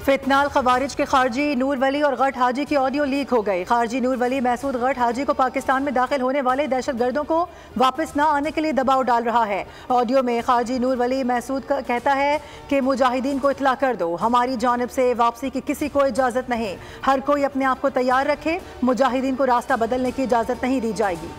फितनाल खवारिज के खारजी नूर वली और गट हाजी की ऑडियो लीक हो गई। खारजी नूर वली महसूद गट हाजी को पाकिस्तान में दाखिल होने वाले दहशत गर्दों को वापस न आने के लिए दबाव डाल रहा है। ऑडियो में खारजी नूर वली महसूद कहता है कि मुजाहिदीन को इतला कर दो, हमारी जानिब से वापसी की किसी को इजाज़त नहीं, हर कोई अपने आप को तैयार रखे, मुजाहिदीन को रास्ता बदलने की इजाज़त नहीं दी जाएगी।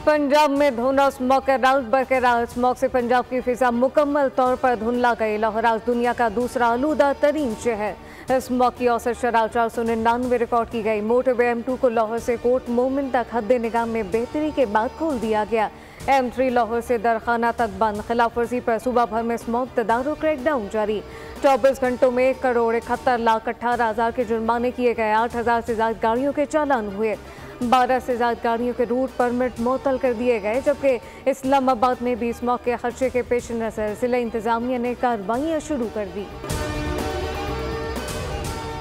पंजाब में धुंध और स्मॉग का राउट बरकरार। स्मॉग से पंजाब की फिजा मुकम्मल तौर पर धुंधला गई। लाहौर आज दुनिया का दूसरा आलूदा तरीन शहर। स्मॉग की औसत शरह 499 रिकॉर्ड की गई। मोटरवे M2 को लाहौर से कोट मोमिन तक हद निगाम में बेहतरी के बाद खोल दिया गया। M3 लाहौर से दरखाना तक बंद। खिलाफ वर्जी पर सूबा भर में स्मॉग तदारुक क्रैकडाउन जारी। 24 घंटों में 1,71,18,000 के जुर्माने किए गए। 8,000 से ज्यादा गाड़ियों के चालान हुए। 12 से ज्यादा गाड़ियों के रूट परमिट मुअत्तल कर दिए गए। जबकि इस्लामाबाद में भी स्मॉग के खदशे के पेश नज़र जिला इंतजामिया ने कार्रवाइयाँ शुरू कर दी।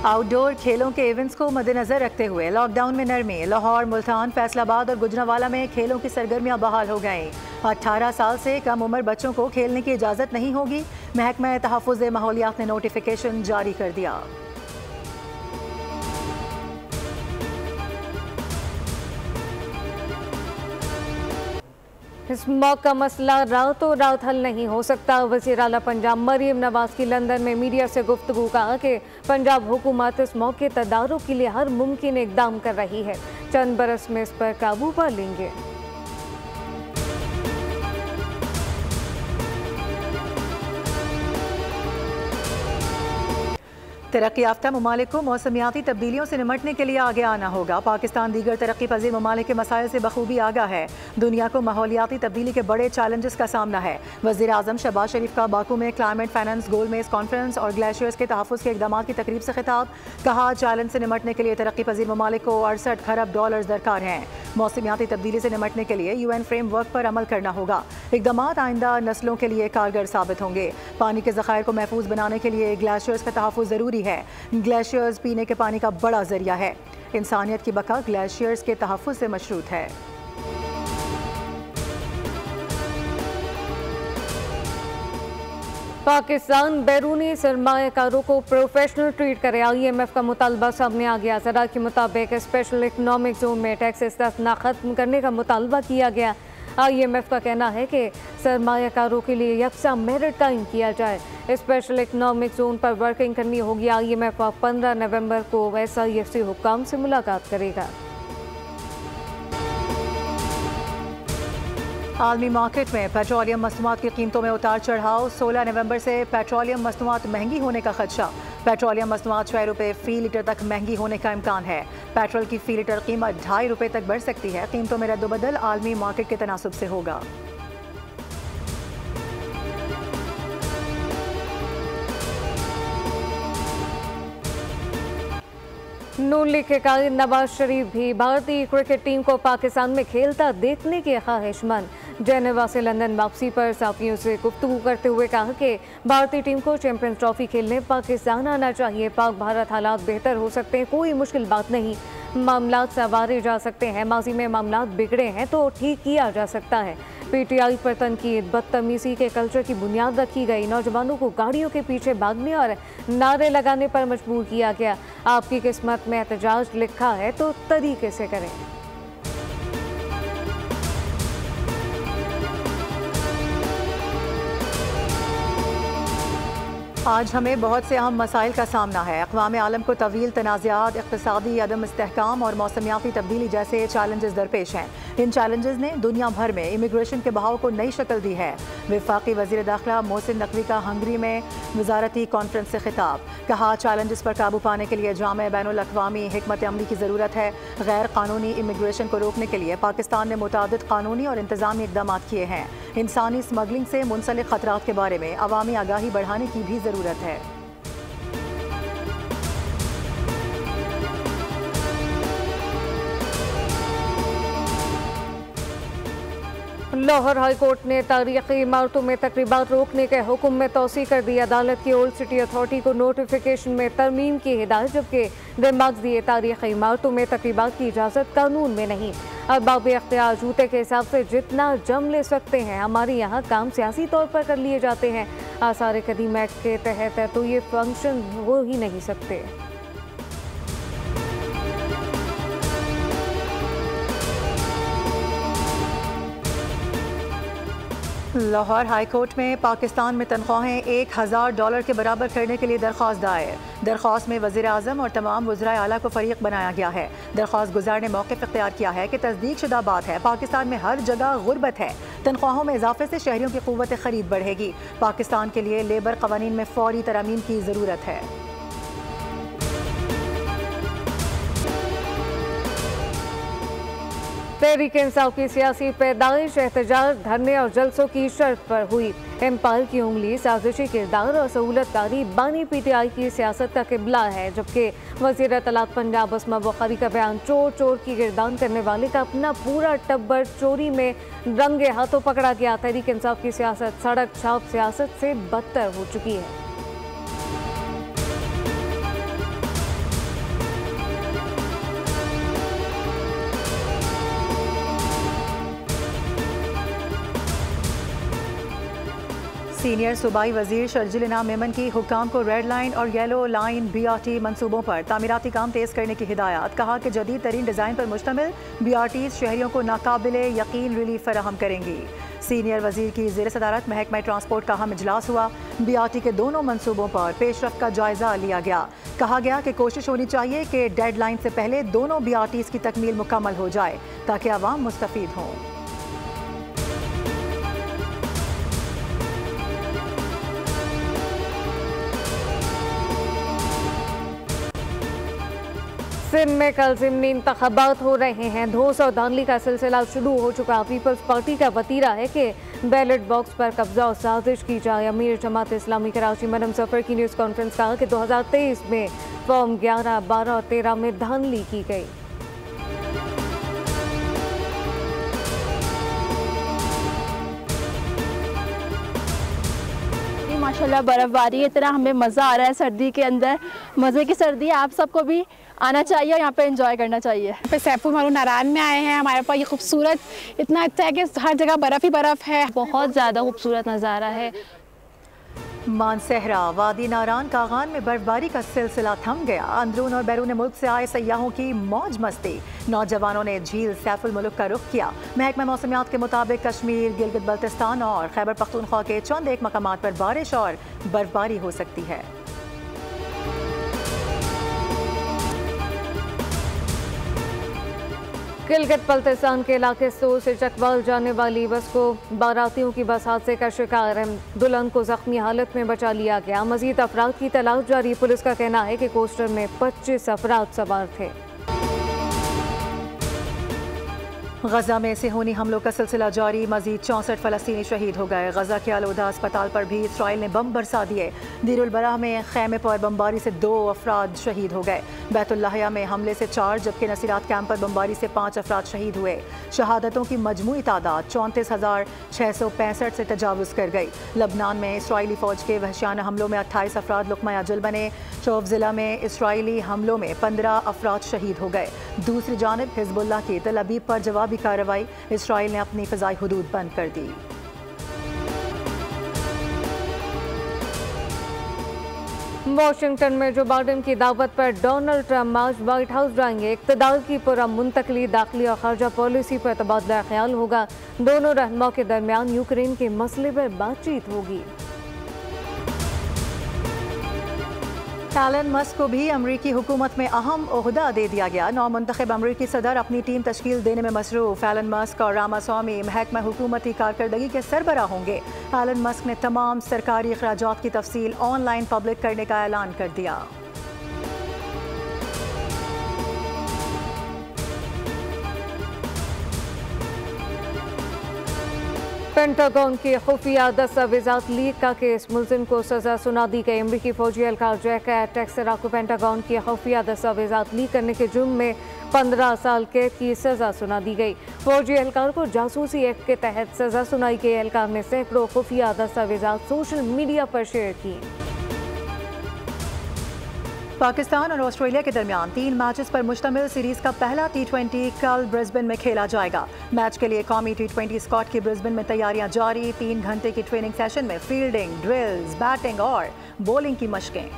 आउटडोर खेलों के इवेंट्स को मद्देनजर रखते हुए लॉकडाउन में नरमी। लाहौर, मुल्तान, फैसलाबाद और गुजरांवाला में खेलों की सरगर्मियां बहाल हो गईं। 18 साल से कम उम्र बच्चों को खेलने की इजाज़त नहीं होगी। महकमा तहफ़्फ़ुज़ माहौलियात ने नोटिफिकेशन जारी कर दिया। स्मॉग का मसला रातों रात हल नहीं हो सकता। वज़ीर आला पंजाब मरियम नवाज की लंदन में मीडिया से गुफ्तगू कहा कि पंजाब हुकूमत स्मॉग के तदारुक के लिए हर मुमकिन इकदाम कर रही है, चंद बरस में इस पर काबू पा लेंगे। तरक्की याफ्ता ममालिक को मौसमियाती तब्दीलियों से निमटने के लिए आगे आना होगा। पाकिस्तान दीगर तरक्की पजीर ममालिक के मसाइल से बखूबी आगाह है। दुनिया को माहौलियाती तब्दीली के बड़े चैलेंजेस का सामना है। वज़ीर आज़म शहबाज शरीफ का बाकू में क्लाइमेट फाइनेंस गोल मेज कॉन्फ्रेंस और ग्लेशियर्स के तहफ़्फ़ुज़ के इक़दाम की तकरीब से खिताब। कहा, चैलेंज से निमटने के लिए तरक्की पजीर ममालिक को 68 खरब डॉलर दरकार हैं। मौसमियाती तब्दीली से निमटने के लिए UN फ्रेमवर्क पर अमल करना होगा। इक़दाम आइंदा नस्लों के लिए कारगर साबित होंगे। पानी के ज़खायर को महफूज बनाने के लिए ग्लेशियर्स का तहफ़्फ़ुज़ ज़रूरी है। ग्लेशियर्स पीने के पानी का बड़ा जरिया है। इंसानियत की बका ग्लेशियर्स के तहफ़्फ़ुज़ से मशरूत है। पाकिस्तान बैरूनी सरमायाकारों को प्रोफेशनल ट्रीट करे। IMF का मुतालबा सामने आ गया। ज़रा के मुताबिक स्पेशल इकनॉमिक जोन में टैक्स इस्तिस्ना खत्म करने का मुतालबा किया गया। IMF का कहना है कि सरमायाकारों के लिए यकसा मेरिट कायम किया जाए। स्पेशल इकनॉमिक जोन पर वर्किंग करनी होगी। IMF 15 नवंबर को SIFC हुक्काम से मुलाकात करेगा। आलमी मार्केट में पेट्रोलियम मसनूआत की कीमतों में उतार चढ़ाव। 16 नवंबर से पेट्रोलियम मसनूआत महंगी होने का खदशा। पेट्रोलियम मसनूआत 6 रुपये फ़ी लीटर तक महंगी होने का इम्कान है। पेट्रोल की फ़ी लीटर कीमत 2.5 रुपये तक बढ़ सकती है। कीमतों में रद्दोबदल आलमी मार्केट के तनासुब से होगा। नून लीग के कायद नवाज शरीफ भी भारतीय क्रिकेट टीम को पाकिस्तान में खेलता देखने के ख्वाहिशमंद। जेनेवा से लंदन वापसी पर साफियों से गुफ्तगू करते हुए कहा कि भारतीय टीम को चैंपियंस ट्रॉफी खेलने पाकिस्तान आना चाहिए। पाक भारत हालात बेहतर हो सकते हैं, कोई मुश्किल बात नहीं। मामलात संवारे जा सकते हैं। माजी में मामलात बिगड़े हैं तो ठीक किया जा सकता है। PTI पर तनकीद। बदतमीजी के कल्चर की बुनियाद रखी गई। नौजवानों को गाड़ियों के पीछे भागने और नारे लगाने पर मजबूर किया गया। आपकी किस्मत में एहतजाज लिखा है तो तरीके से करें। आज हमें बहुत से अहम मसाइल का सामना है। अक़वाम आलम को तवील तनाज़ात, इक़्तिसादी अदम इस्तेहकाम और मौसमियाती तब्दीली जैसे चैलेंजेस दरपेश हैं। इन चैलेंजेस ने दुनिया भर में इमिग्रेशन के बहाव को नई शक्ल दी है। वफाकी वज़ीर दाखिला मोहसिन नकवी का हंगरी में वजारती कॉन्फ्रेंस से खिताब। कहा, चैलेंजेस पर काबू पाने के लिए जामे बैनुल अक़वामी हिकमत अमली की ज़रूरत है। गैर कानूनी इमिग्रेशन को रोकने के लिए पाकिस्तान ने मुतादिद कानूनी और इंतज़ामी इक़दाम किए हैं। इंसानी स्मगलिंग से मुंसलिक ख़तरात के बारे में अवामी आगाही बढ़ाने की भी ज़रूरत है। लाहौर हाई कोर्ट ने तारीखी इमारतों में तकरीबात रोकने के हुक्म में तोसी कर दी। अदालत की ओल्ड सिटी अथॉरिटी को नोटिफिकेशन में तरमीम की हिदायत, जबकि रिमार्क्स दिए तारीखी इमारतों में तकरीबात की इजाज़त कानून में नहीं। अरबाब इख्तियार जूते के हिसाब से जितना जम ले सकते हैं। हमारे यहाँ काम सियासी तौर पर कर लिए जाते हैं। आसार कदीम एक्ट के तहत है तो ये फंक्शन हो ही नहीं सकते। लाहौर हाई कोर्ट में पाकिस्तान में तनख्वाहें $1000 के बराबर करने के लिए दरख्वास्त दायर। दरख्वास्त में वज़ीर आज़म और तमाम वज़राए आला को फरीक बनाया गया है। दरख्वास्त गुजार ने मौक़िफ़ इख्तियार किया है कि तस्दीक शुदा बात है, पाकिस्तान में हर जगह गुर्बत है। तनख्वाहों में इजाफे से शहरियों की क़ुव्वत ख़रीद बढ़ेगी। पाकिस्तान के लिए लेबर क़वानीन में फ़ौरी तरमीम की ज़रूरत है। तहरीक इंसाफ की सियासी पैदाइश एहतजाज, धरने और जलसों की शर्त पर हुई। एम्पायर की उंगली साजिशी किरदार और सहूलतकारी बानी PTI की सियासत का किबला है, जबकि वज़ीर इत्तलात पंजाब अस्मा बुखारी का बयान चोर चोर की गिरदान करने वाले का अपना पूरा टब्बर चोरी में रंगे हाथों पकड़ा गया। तहरीक इंसाफ की सियासत सड़क छाप सियासत से बदतर हो चुकी है। सीनियर सूबाई वजीर शर्जिल इनाम मेमन की हुक्काम को रेड लाइन और येलो लाइन BRT मंसूबों पर तामीराती काम तेज करने की हिदायत। कहा कि जदीद तरीन डिज़ाइन पर मुश्तमिल BRT शहरियों को नाकाबिले यकीन रिलीफ फराहम करेंगी। सीनियर वजीर की ज़ेर सदारत महकमा ट्रांसपोर्ट का अहम इजलास हुआ। BRT के दोनों मंसूबों पर पेशरफ्त का जायजा लिया गया। कहा गया कि कोशिश होनी चाहिए कि डेडलाइन से पहले दोनों BRTs की तकमील मुकम्मल हो जाए ताकि आवाम मुस्तफीद हों। सिंध में कल ज़िमनी इंतखाबात हो रहे हैं। धोस और धांधली का सिलसिला शुरू हो चुका। पीपल्स पार्टी का वतीरा है कि बैलेट बॉक्स पर कब्जा और साजिश की जाए। अमीर जमात इस्लामी कराची मरहम सफ़र की न्यूज़ कॉन्फ्रेंस कहा कि 2023 में फॉर्म 11, 12 और 13 में धांधली की गई। माशाल्लाह बर्फ़बारी है, इतना हमें मज़ा आ रहा है सर्दी के अंदर। मज़े की सर्दी है, आप सबको भी आना चाहिए और यहाँ पे एंजॉय करना चाहिए। यहाँ पे सैफुल मारू नारायण में आए हैं। हमारे पास ये खूबसूरत इतना अच्छा है कि हर जगह बर्फ़ ही बर्फ़ है। बहुत ज़्यादा खूबसूरत नज़ारा है। मानसहरा वादी नारायण कागान में बर्फबारी का सिलसिला थम गया। अंदरून और बैरून मुल्क से आए सयाहों की मौज मस्ती। नौजवानों ने झील सैफुल मुल्क का रुख किया। महकमा मौसमियात के मुताबिक कश्मीर, गिलगित बल्तिस्तान और खैबर पख्तूनख्वा के चंद एक मकामात पर बारिश और बर्फबारी हो सकती है। गिलगित बल्तिस्तान के इलाके सोर से चकवाल जाने वाली बस को बारातियों की बस हादसे का शिकार है। दुल्हन को जख्मी हालत में बचा लिया गया। मजीद अफराद की तलाश जारी। पुलिस का कहना है कि कोस्टर में 25 अफराद सवार थे। गजा में सेहूनी हमलों का सिलसिला जारी। मजीद 64 फ़लस्तीनी शहीद हो गए। गजा के अलौदा अस्पताल पर भी इसराइल ने बम बरसा दिए। दीरुल बलाह में खैमे पर बमबारी से 2 अफराद शहीद हो गए। बैतुल्लाहिया में हमले से 4 जबकि नसीरात कैंप पर बमबारी से 5 अफराद शहीद हुए। शहादतों की मजमूई तादाद 34,665 से तजावुज़ कर गई। लबनान में इसराइली फ़ौज के वहशियाना हमलों में 28 अफराद लुक़मा अजल बने। शोफ ज़िला में इसराइली हमलों में 15 अफराद शहीद हो गए। दूसरी जानिब हिज़्बुल्लाह की तल अबीब पर जवाबी कार्रवाई। इसराइल ने अपनी फ़िज़ाई हुदूद बंद कर दी। वॉशिंगटन में जो बाइडेन की दावत पर डोनाल्ड ट्रंप आज व्हाइट हाउस जाएंगे। इक़्तिदार की पुरअमन मुंतकली, दाखिली और खारजा पॉलिसी पर तबादला ख्याल होगा। दोनों रहनुमाओं के दरमियान यूक्रेन के मसले पर बातचीत होगी। एलन मस्क को भी अमरीकी हुकूमत में अहम ओहदा दे दिया गया। नौमुंतखब अमरीकी सदर अपनी टीम तश्कील देने में मसरूफ। एलन मस्क और रामास्वामी महकमा हुकूमती कारकर्दगी के सरबराह होंगे। एलन मस्क ने तमाम सरकारी अखराजात की तफसील ऑनलाइन पब्लिक करने का ऐलान कर दिया। पेंटागन की खुफिया दस्तावेजात लीक का केस, मुलजिम को सजा सुना दी गई। अमरीकी फौजी एहलकार जैक टेक्सरा को पेंटागन की खुफिया दस्तावेजात लीक करने के जुर्म में 15 साल कैद की सजा सुना दी गई। फौजी एहलकार को जासूसी एक्ट के तहत सजा सुनाई गई। एहलकार ने सैकड़ों खुफिया दस्तावेजात सोशल मीडिया पर शेयर की। पाकिस्तान और ऑस्ट्रेलिया के दरमियान 3 मैचेस पर मुश्तमिल सीरीज का पहला T20 कल ब्रिस्बेन में खेला जाएगा। मैच के लिए कौमी T20 स्क्वाड की ब्रिस्बेन में तैयारियां जारी। 3 घंटे की ट्रेनिंग सेशन में फील्डिंग, ड्रिल्स, बैटिंग और बॉलिंग की मशकें।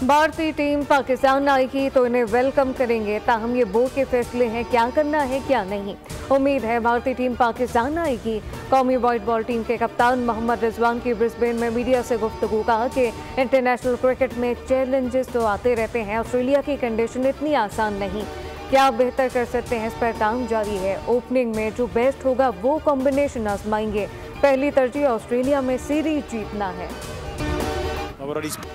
भारतीय टीम पाकिस्तान आएगी तो इन्हें वेलकम करेंगे, ताहम ये बोर्ड के फैसले हैं क्या करना है क्या नहीं। उम्मीद है भारतीय टीम पाकिस्तान आएगी। कौमी वाइट बॉल टीम के कप्तान मोहम्मद रिजवान की ब्रिस्बेन में मीडिया से गुफ्तगू, कहा कि इंटरनेशनल क्रिकेट में चैलेंजेस तो आते रहते हैं, ऑस्ट्रेलिया की कंडीशन इतनी आसान नहीं, क्या बेहतर कर सकते हैं इस पर काम जारी है। ओपनिंग में जो बेस्ट होगा वो कॉम्बिनेशन आजमाएंगे, पहली तरजीह ऑस्ट्रेलिया में सीरीज जीतना है।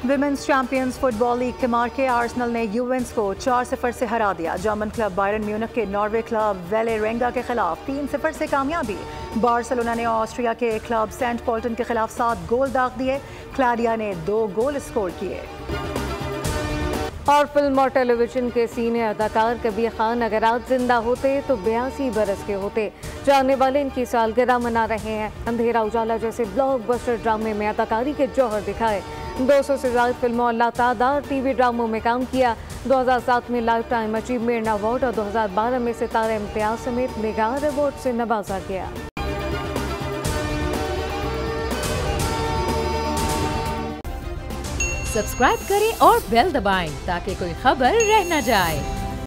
विमेंस चैंपियंस फुटबॉल लीग के मार्के आर्सेनल ने यूवेंट्स को 4-0 से हरा दिया। जर्मन क्लब बायरन म्यूनिख के नॉर्वे क्लब वेलेरेंगा के खिलाफ 3-0 से कामयाबी। बार्सिलोना ने ऑस्ट्रिया के क्लब सेंट पॉल्टन के खिलाफ 7 गोल दाग दिए। क्लाडिया ने 2 गोल स्कोर किए। और फिल्म और टेलीविजन के सीनियर अदाकार कबीर खान अगर आज जिंदा होते तो 82 बरस के होते। जाने वाले इनकी सालगिरह मना रहे हैं। अंधेरा उजाला जैसे ब्लॉकबस्टर ड्रामे में अदाकारी के जौहर दिखाए। 200 से ज्यादा फिल्मों और लातादार टीवी ड्रामों में काम किया। 2007 में लाइफ टाइम अचीवमेंट अवार्ड और 2012 में सितारा इम्तियाज समेत मेगार अवार्ड से नवाजा गया। सब्सक्राइब करें और बेल दबाएं ताकि कोई खबर रह न जाए।